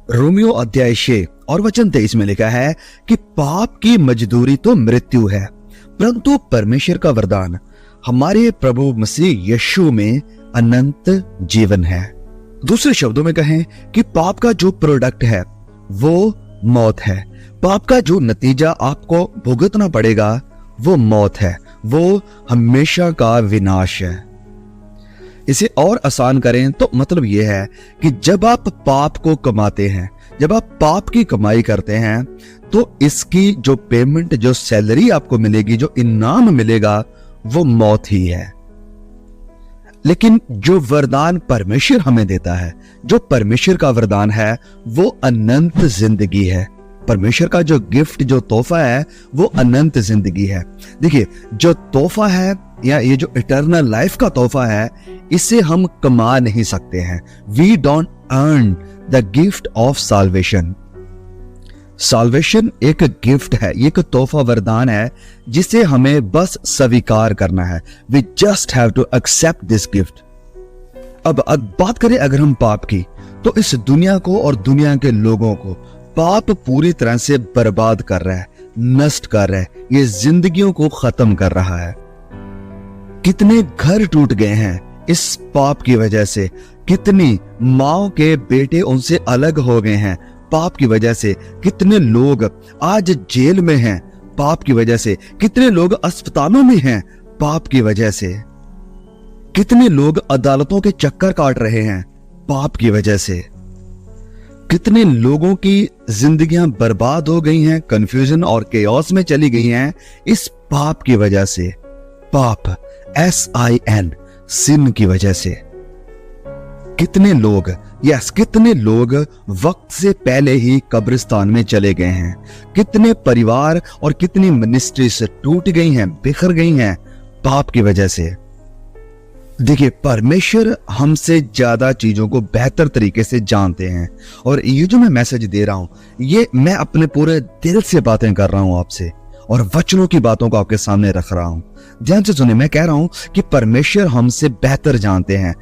Romeo अध्याय 6 और वचन 23 में लिखा है कि पाप की मजदूरी तो मृत्यु है, परंतु परमेश्वर का वरदान हमारे प्रभु मसीह यीशु में अनंत जीवन है। दूसरे शब्दों में कहें कि पाप का जो प्रोडक्ट है वो मौत है। पाप का जो नतीजा आपको भुगतना पड़ेगा वो मौत है, वो हमेशा का विनाश है। इसे और आसान करें तो मतलब यह है कि जब आप पाप को कमाते हैं, जब आप पाप की कमाई करते हैं, तो इसकी जो पेमेंट, जो सैलरी आपको मिलेगी, जो इनाम मिलेगा, वो मौत ही है। लेकिन जो वरदान परमेश्वर हमें देता है, जो परमेश्वर का वरदान है, वो अनंत जिंदगी है। परमेश्वर का जो गिफ्ट, जो तोहफा है, वो अनंत जिंदगी है। देखिए, जो तोहफा है या ये जो इटर्नल लाइफ का तोहफा है, इसे हम कमा नहीं सकते हैं। We don't earn the gift of salvation. Salvation एक गिफ्ट है, एक तोहफा, वरदान है, जिसे हमें बस स्वीकार करना है। We just have to accept this gift. अब बात करें अगर हम पाप की, तो इस दुनिया को और दुनिया के लोगों को पाप पूरी तरह से बर्बाद कर रहा है, नष्ट कर रहा है, ये जिंदगियों को खत्म कर रहा है। कितने घर टूट गए हैं इस पाप की वजह से, कितनी माओ के बेटे उनसे अलग हो गए हैं पाप की वजह से, कितने लोग आज जेल में हैं पाप की वजह से, कितने लोग अस्पतालों में हैं पाप की वजह से, कितने लोग अदालतों के चक्कर काट रहे हैं पाप की वजह से, कितने लोगों की जिंदगियां बर्बाद हो गई हैं, कंफ्यूजन और केओस में चली गई हैं इस पाप की वजह से। पाप, SIN, सिन की वजह से। कितने लोग, कितने लोग वक्त से पहले ही कब्रिस्तान में चले गए हैं। कितने परिवार और कितनी मिनिस्ट्रीज टूट गई हैं, बिखर गई हैं पाप की वजह से। देखिए, परमेश्वर हमसे ज्यादा चीजों को बेहतर तरीके से जानते हैं, और ये जो मैं मैसेज दे रहा हूं, ये मैं अपने पूरे दिल से बातें कर रहा हूं आपसे, और वचनों की बातों को आपके सामने रख रहा हूं। ध्यान से सुने, मैं कह रहा हूं कि परमेश्वर हमसे बेहतर जानते हैं।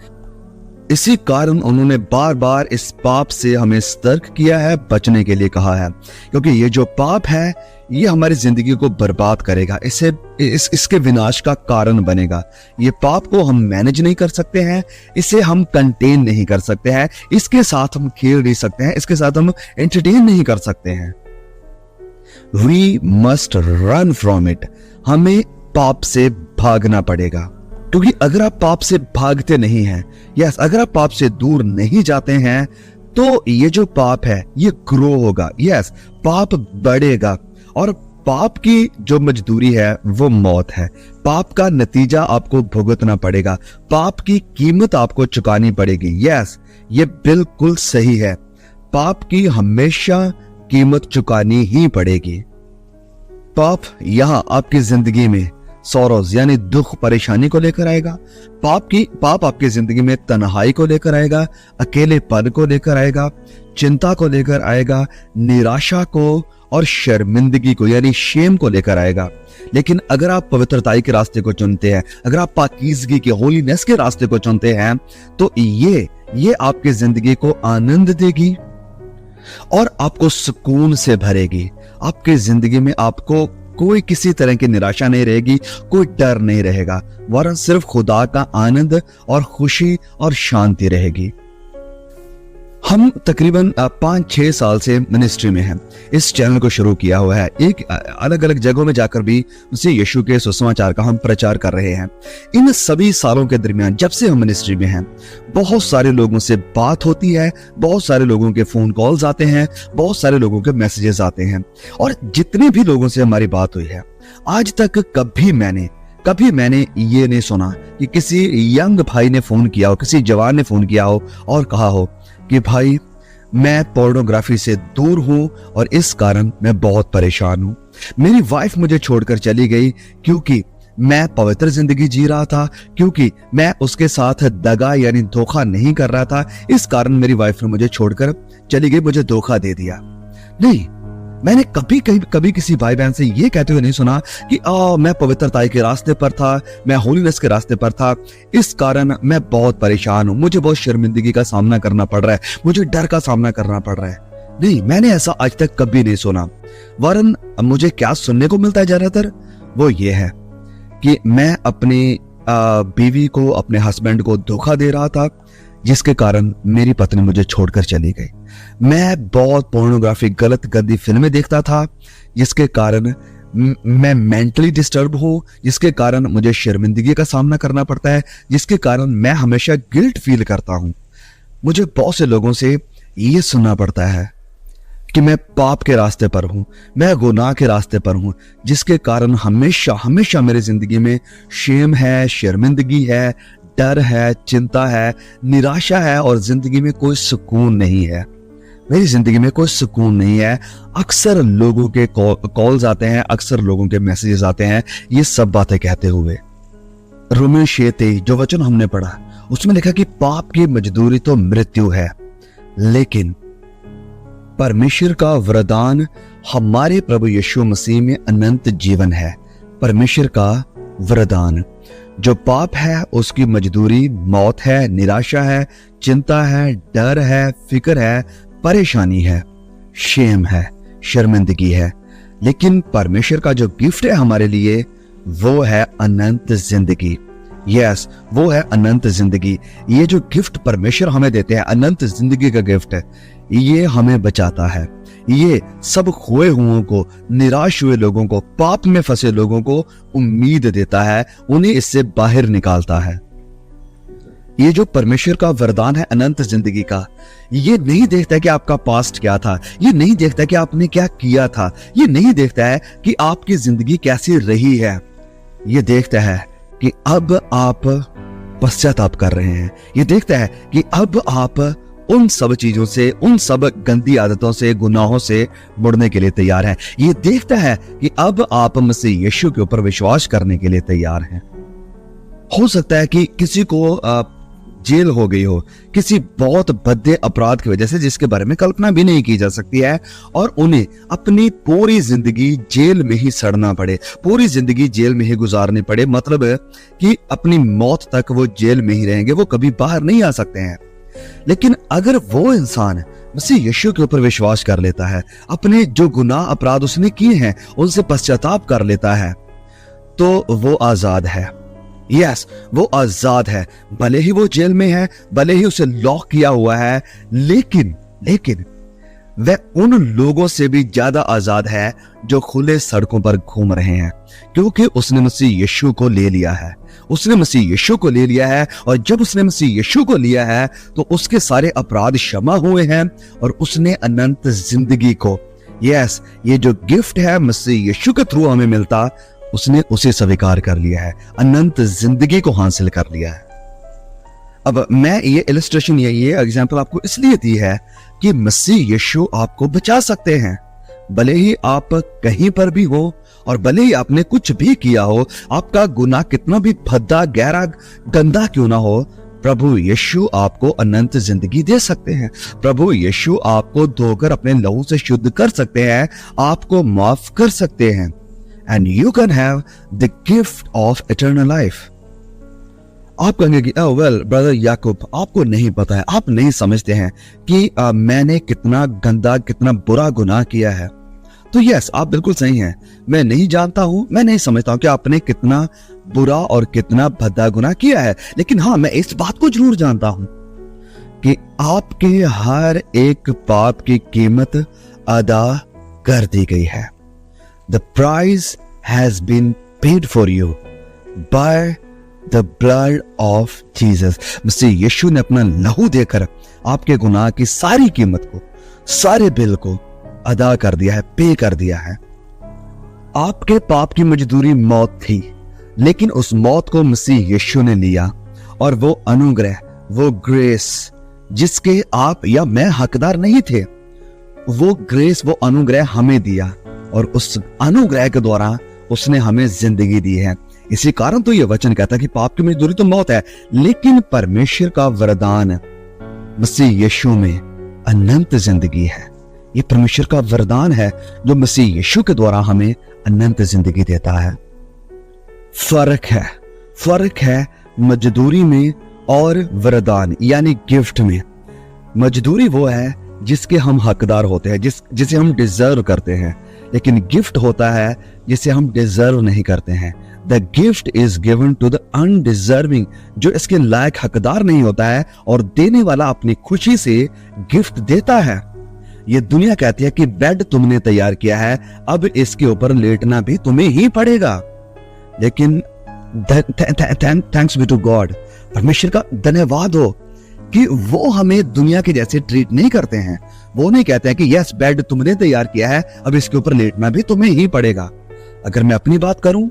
इसी कारण उन्होंने बार बार इस पाप से हमें सतर्क किया है, बचने के लिए कहा है, क्योंकि ये जो पाप है ये हमारी जिंदगी को बर्बाद करेगा, इसके विनाश का कारण बनेगा। ये पाप को हम मैनेज नहीं कर सकते हैं, इसे हम कंटेन नहीं कर सकते हैं, इसके साथ हम खेल नहीं सकते हैं, इसके साथ हम एंटरटेन नहीं कर सकते हैं। We must run from it। हमें पाप से भागना पड़ेगा, क्योंकि अगर आप पाप से भागते नहीं हैं, अगर आप पाप से दूर नहीं जाते हैं, तो ये जो पाप है ये ग्रो होगा। पाप बढ़ेगा, और पाप की जो मजदूरी है वो मौत है। पाप का नतीजा आपको भुगतना पड़ेगा, पाप की कीमत आपको चुकानी पड़ेगी। ये बिल्कुल सही है, पाप की हमेशा कीमत चुकानी ही पड़ेगी। पाप यहां आपकी जिंदगी में सॉरोज यानी दुख, परेशानी को लेकर आएगा। पाप आपकी जिंदगी में तन्हाई को लेकर आएगा, अकेलेपन को लेकर आएगा, चिंता को लेकर आएगा, निराशा को और शर्मिंदगी को यानी शेम को लेकर आएगा। लेकिन अगर आप पवित्रताई के रास्ते को चुनते हैं, अगर आप पाकीज़गी के, होलीनेस के रास्ते को चुनते हैं, तो ये आपकी जिंदगी को आनंद देगी और आपको सुकून से भरेगी। आपकी जिंदगी में आपको कोई किसी तरह की निराशा नहीं रहेगी, कोई डर नहीं रहेगा, वरन सिर्फ खुदा का आनंद और खुशी और शांति रहेगी। हम तकरीबन 5-6 साल से मिनिस्ट्री में हैं। इस चैनल को शुरू किया हुआ है, एक अलग अलग जगहों में जाकर भी उसी यीशु के सुसमाचार का हम प्रचार कर रहे हैं। इन सभी सालों के दरमियान जब से हम मिनिस्ट्री में हैं, बहुत सारे लोगों से बात होती है, बहुत सारे लोगों के फोन कॉल्स आते हैं, बहुत सारे लोगों के मैसेजेस आते हैं, और जितने भी लोगों से हमारी बात हुई है, आज तक कभी मैंने ये नहीं सुना कि किसी यंग भाई ने फोन किया हो, किसी जवान ने फोन किया हो और कहा हो कि भाई मैं पोर्नोग्राफी से दूर हूं और इस कारण मैं बहुत परेशान हूं। मेरी वाइफ मुझे छोड़कर चली गई क्योंकि मैं पवित्र जिंदगी जी रहा था, क्योंकि मैं उसके साथ दगा यानी धोखा नहीं कर रहा था, इस कारण मेरी वाइफ ने मुझे छोड़कर चली गई, मुझे धोखा दे दिया। नहीं, मैंने कभी किसी भाई बहन से ये कहते हुए नहीं सुना कि मैं पवित्रताई के रास्ते पर था, मैं होलीनेस के रास्ते पर था, इस कारण मैं बहुत परेशान हूं, मुझे बहुत शर्मिंदगी का सामना करना पड़ रहा है, मुझे डर का सामना करना पड़ रहा है। नहीं, मैंने ऐसा आज तक कभी नहीं सुना। वरन मुझे क्या सुनने को मिलता है ज्यादातर, वो ये है कि मैं अपनी बीवी को, अपने हस्बैंड को धोखा दे रहा था, जिसके कारण मेरी पत्नी मुझे छोड़कर चली गई। मैं बहुत पोर्नोग्राफी, गलत गंदी फिल्में देखता था, जिसके कारण मैं मेंटली डिस्टर्ब हूं, जिसके कारण मुझे शर्मिंदगी का सामना करना पड़ता है, जिसके कारण मैं हमेशा गिल्ट फील करता हूं। मुझे बहुत से लोगों से ये सुनना पड़ता है कि मैं पाप के रास्ते पर हूं, मैं गुनाह के रास्ते पर हूं, जिसके कारण हमेशा हमेशा मेरी जिंदगी में शेम है, शर्मिंदगी है, डर है, चिंता है, निराशा है और जिंदगी में कोई सुकून नहीं है। मेरी जिंदगी में कोई सुकून नहीं है। अक्सर लोगों के कॉल्स आते हैं, अक्सर लोगों के मैसेजेस आते हैं ये सब बातें कहते हुए। रोमियो 6:23 जो वचन हमने पढ़ा, उसमें लिखा कि पाप की मजदूरी तो मृत्यु है, लेकिन परमेश्वर का वरदान हमारे प्रभु यीशु मसीह में अनंत जीवन है। परमेश्वर का वरदान, जो पाप है उसकी मजदूरी मौत है, निराशा है, चिंता है, डर है, फिक्र है, परेशानी है, शेम है, शर्मिंदगी है। लेकिन परमेश्वर का जो गिफ्ट है हमारे लिए, वो है अनंत जिंदगी। यस, वो है अनंत जिंदगी। ये जो गिफ्ट परमेश्वर हमें देते हैं, अनंत जिंदगी का गिफ्ट है, ये हमें बचाता है। ये सब खोए हुओं को, निराश हुए लोगों को, पाप में फंसे लोगों को उम्मीद देता है, उन्हें इससे बाहर निकालता है। ये जो परमेश्वर का वरदान है अनंत जिंदगी का, ये नहीं देखता है कि आपका पास्ट क्या था, ये नहीं देखता है कि आपने क्या किया था, ये नहीं देखता है कि आपकी जिंदगी कैसी रही है। ये देखता है कि अब आप पश्चाताप कर रहे हैं। ये देखता है कि अब आप उन सब चीजों से, उन सब गंदी आदतों से, गुनाहों से मुड़ने के लिए तैयार हैं। ये देखता है कि अब आप मसीह यीशु के ऊपर विश्वास करने के लिए तैयार हैं। हो सकता है कि किसी को जेल हो गई हो, किसी बहुत भद्दे अपराध की वजह से, जिसके बारे में कल्पना भी नहीं की जा सकती है, और उन्हें अपनी पूरी जिंदगी जेल में ही सड़ना पड़े, पूरी जिंदगी जेल में ही गुजारनी पड़े। मतलब कि अपनी मौत तक वो जेल में ही रहेंगे, वो कभी बाहर नहीं आ सकते हैं। लेकिन अगर वो इंसान मसीह यीशु के ऊपर विश्वास कर लेता है, अपने जो गुनाह अपराध उसने किए हैं उनसे पश्चाताप कर लेता है, तो वो आजाद है। यस, वो आजाद है। भले ही वो जेल में है, भले ही उसे लॉक किया हुआ है, लेकिन वह उन लोगों से भी ज्यादा आजाद है जो खुले सड़कों पर घूम रहे हैं, क्योंकि उसने मसीह यीशु को ले लिया है। उसने मसीह यीशु को ले लिया है, और जब उसने मसीह यीशु को लिया है तो उसके सारे अपराध क्षमा हुए हैं और उसने अनंत जिंदगी को, यस, ये जो गिफ्ट है मसीह यीशु के थ्रू हमें मिलता, उसने उसे स्वीकार कर लिया है, अनंत जिंदगी को हासिल कर लिया है। अब मैं ये इलस्ट्रेशन, ये एग्जांपल आपको इसलिए दी है कि मसीह यीशु आपको बचा सकते हैं। भले ही आप कहीं पर भी हो और भले ही आपने कुछ भी किया हो, आपका गुनाह कितना भी भद्दा, गहरा, गंदा क्यों ना हो, प्रभु यीशु आपको अनंत जिंदगी दे सकते हैं। प्रभु यीशु आपको धोकर अपने लहू से शुद्ध कर सकते हैं, आपको माफ कर सकते हैं। And you can have the gift of eternal life. आप कहेंगे कि well, ब्रदर याकूब, आपको नहीं पता है, आप नहीं समझते हैं कि मैंने कितना गंदा, कितना बुरा गुनाह किया है। तो यस, आप बिल्कुल सही हैं। मैं नहीं जानता हूं, मैं नहीं समझता हूं कि आपने कितना बुरा और कितना भद्दा गुनाह किया है, लेकिन हाँ, मैं इस बात को जरूर जानता हूं कि आपके हर एक पाप की कीमत अदा कर दी गई है। The price has been paid for you by the blood of Jesus. मसीह यीशु ने अपना लहू देकर आपके गुनाह की सारी कीमत को, सारे बिल को अदा कर दिया है, पे कर दिया है। आपके पाप की मजदूरी मौत थी, लेकिन उस मौत को मसीह यीशु ने लिया, और वो अनुग्रह, वो ग्रेस जिसके आप या मैं हकदार नहीं थे, वो ग्रेस, वो अनुग्रह हमें दिया, और उस अनुग्रह के द्वारा उसने हमें जिंदगी दी है। इसी कारण तो यह वचन कहता है कि पाप की मजदूरी तो मौत है, लेकिन परमेश्वर का वरदान मसीह यीशु में अनंत जिंदगी है। ये परमेश्वर का वरदान है जो मसीह यीशु के द्वारा हमें अनंत जिंदगी देता है। फर्क है मजदूरी में और वरदान यानी गिफ्ट में। मजदूरी वो है जिसके हम हकदार होते हैं, जिसे हम डिजर्व करते हैं, लेकिन गिफ्ट होता है जिसे हम डिजर्व नहीं करते हैं। The gift is given to the undeserving, जो इसके लायक हकदार नहीं होता है, और देने वाला अपनी खुशी से गिफ्ट देता है। ये दुनिया कहती है कि बेड तुमने तैयार किया है, अब इसके ऊपर लेटना भी तुम्हें ही पड़ेगा। लेकिन थैंक्स बी टू गॉड, परमेश्वर का धन्यवाद हो कि वो हमें दुनिया के जैसे ट्रीट नहीं करते हैं। वो नहीं कहते हैं कि यस बेड तुमने तैयार किया है, अब इसके ऊपर लेटना भी तुम्हें ही पड़ेगा। अगर मैं अपनी बात करूं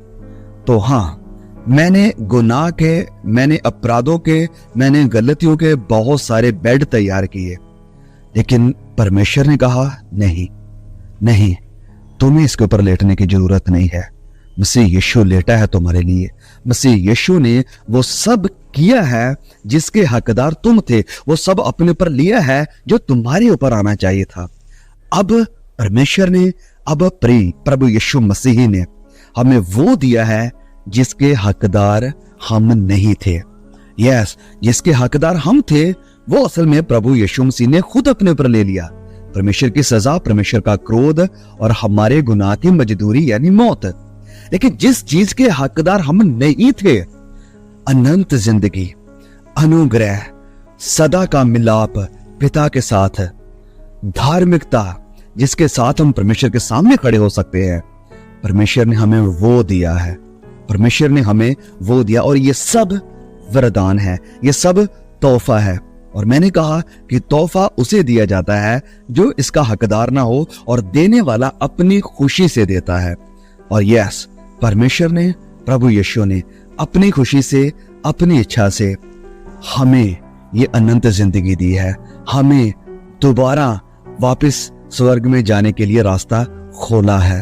तो हाँ, मैंने गुनाह के, मैंने अपराधों के, मैंने गलतियों के बहुत सारे बेड तैयार किए, लेकिन परमेश्वर ने कहा नहीं, तुम्हें इसके ऊपर लेटने की जरूरत नहीं है। मसीह यीशु लेटा है तुम्हारे लिए। मसीह यीशु ने वो सब किया है जिसके हकदार तुम थे, वो सब अपने ऊपर लिया है जो तुम्हारे ऊपर आना चाहिए था। अब परमेश्वर ने, अब प्रभु यीशु मसीह ने हमें वो दिया है जिसके हकदार हम नहीं थे। यस, जिसके हकदार हम थे वो असल में प्रभु यीशु मसीह ने खुद अपने ऊपर ले लिया। परमेश्वर की सजा, परमेश्वर का क्रोध और हमारे गुनाह की मजदूरी यानी मौत। लेकिन जिस चीज के हकदार हम नहीं थे, अनंत जिंदगी, अनुग्रह, सदा का मिलाप पिता के साथ, धार्मिकता जिसके साथ हम परमेश्वर के सामने खड़े हो सकते हैं, परमेश्वर ने हमें वो दिया है। परमेश्वर ने हमें वो दिया, और ये सब वरदान है, ये सब तोहफा है। और मैंने कहा कि तोहफा उसे दिया जाता है जो इसका हकदार ना हो, और देने वाला अपनी खुशी से देता है। और यस, परमेश्वर ने, प्रभु यीशु ने अपनी खुशी से, अपनी इच्छा से हमें ये अनंत जिंदगी दी है, हमें दोबारा वापस स्वर्ग में जाने के लिए रास्ता खोला है।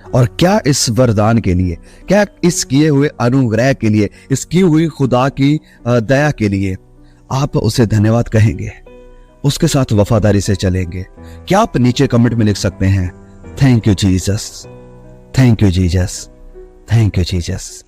और क्या इस वरदान के लिए, क्या इस किए हुए अनुग्रह के लिए, इस की हुई खुदा की दया के लिए आप उसे धन्यवाद कहेंगे, उसके साथ वफादारी से चलेंगे? क्या आप नीचे कमेंट में लिख सकते हैं, thank you Jesus, thank you Jesus, thank you Jesus.